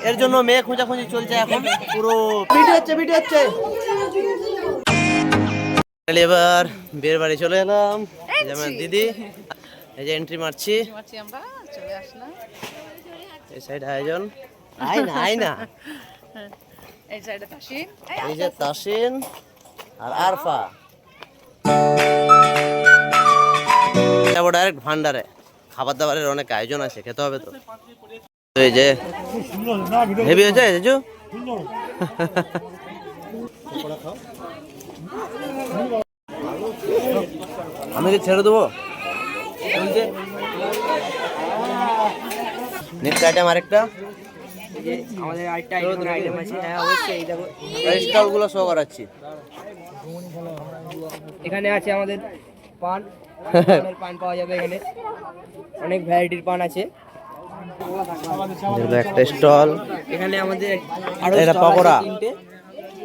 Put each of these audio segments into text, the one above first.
এর জন্য মেয়ে খোঁজাখুঁজি চলছে এখন পুরো ভিডিও হচ্ছে এবার বিয়ের বাড়ি চলে এলাম যেমন দিদি এই যে এন্ট্রি মারছি আমরা চলে আসলাম এই সাইড আয়োজন আয় না এই সাইডে তাসিন এই যে তাসিন আর আরফা যাবো ডাইরেক্ট ভান্ডারে খাবার দাবারের অনেক আয়োজন আছে খেতে হবে তো এই যে হেভি হয়েছে জেজু আমি কি ছেড়ে দেবো নেক্সট আইটেম আরেকটা আমাদের আরেকটা আইটেম আছে। হ্যাঁ অবশ্যই, এই দেখো স্টলগুলো শো করাচ্ছি এখানে আছে আমাদের পান পান পাওয়া যাবে এখানে, অনেক ভ্যারাইটির পান আছে একটা স্টল এখানে আমাদের। আরো এটা stall আছে পকোড়া। তিনটে।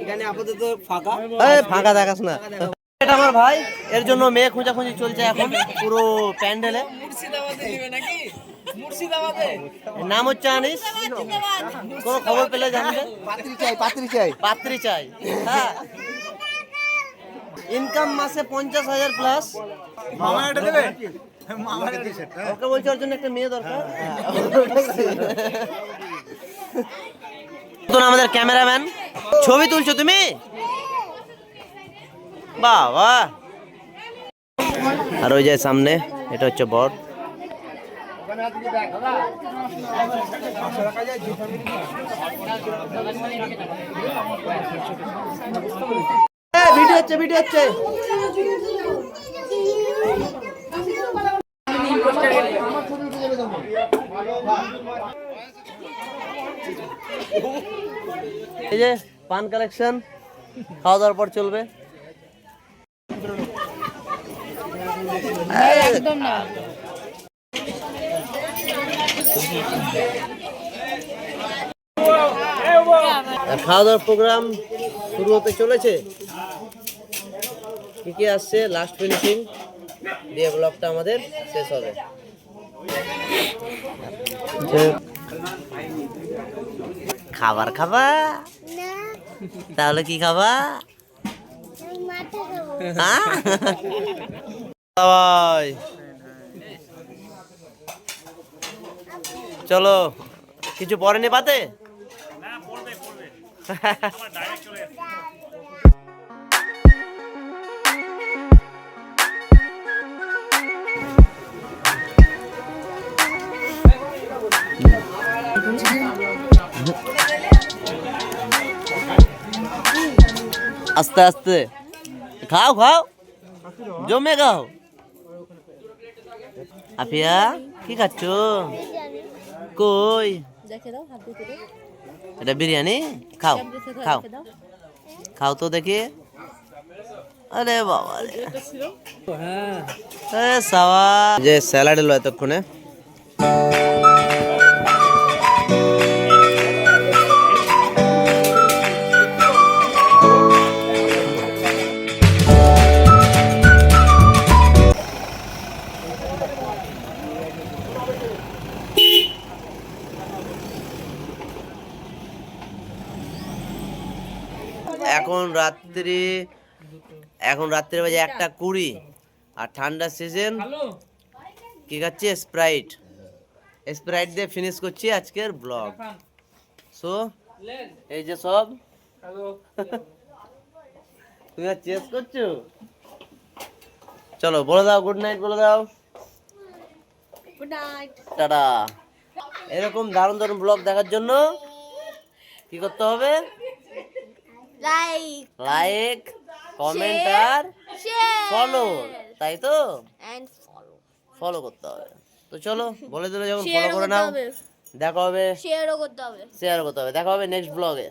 এখানে আপাতত ফাঁকা। ফাঁকা দেখাস না এটা আমার ভাই এর জন্য মেয়ে খোঁজাখুঁজি চলছে এখন পুরো প্যান্ডেলে নাম হচ্ছে আনিস কোনো খবর পেলে জানবে পাত্রী চাই হ্যাঁ ইনকাম মাসে 50,000 প্লাস ওকে বলছে ওর জন্য একটা মেয়ে দরকার আমাদের ক্যামেরাম্যান ছবি তুলছো তুমি বাবা আর ওই যে সামনে এটা হচ্ছে বট ভিডিও হচ্ছে এই যে পান কালেকশন খাওয়া দাওয়ার পর চলবে একদম না খাওয়া দাওয়ার প্রোগ্রাম শুরু হতে চলেছে কি কি আসছে লাস্ট ফিনিশিং দিয়ে ব্লগটা আমাদের শেষ হবে খাবার খাবা তাহলে কি খাবা চলো কিছু পড়েনি পাতে আস্তে আস্তে খাও জমে খাও আফিয়া কি খাচ্ছ কই এটা বিরিয়ানি খাও তো দেখি আরে বাবা যে স্যালাড এলো এতক্ষণে এখন রাত্রি বাজে 1:20 আর ঠান্ডার সিজন কি খাচ্ছি স্প্রাইট দিয়ে ফিনিশ করছি আজকের ব্লগ সো এই যে সব তুমি আর চেস করছো চলো বলে দাও গুড নাইট বলে দাও গুড নাইট টাটা এরকম দারুণ ব্লগ দেখার জন্য কি করতে হবে লাইক কমেন্ট আর ফলো তাই তো ফলো করতে হবে তো চলো বলে দিলে যখন ফলো করে নাও দেখা হবে শেয়ারও করতে হবে দেখা হবে নেক্সট ব্লগে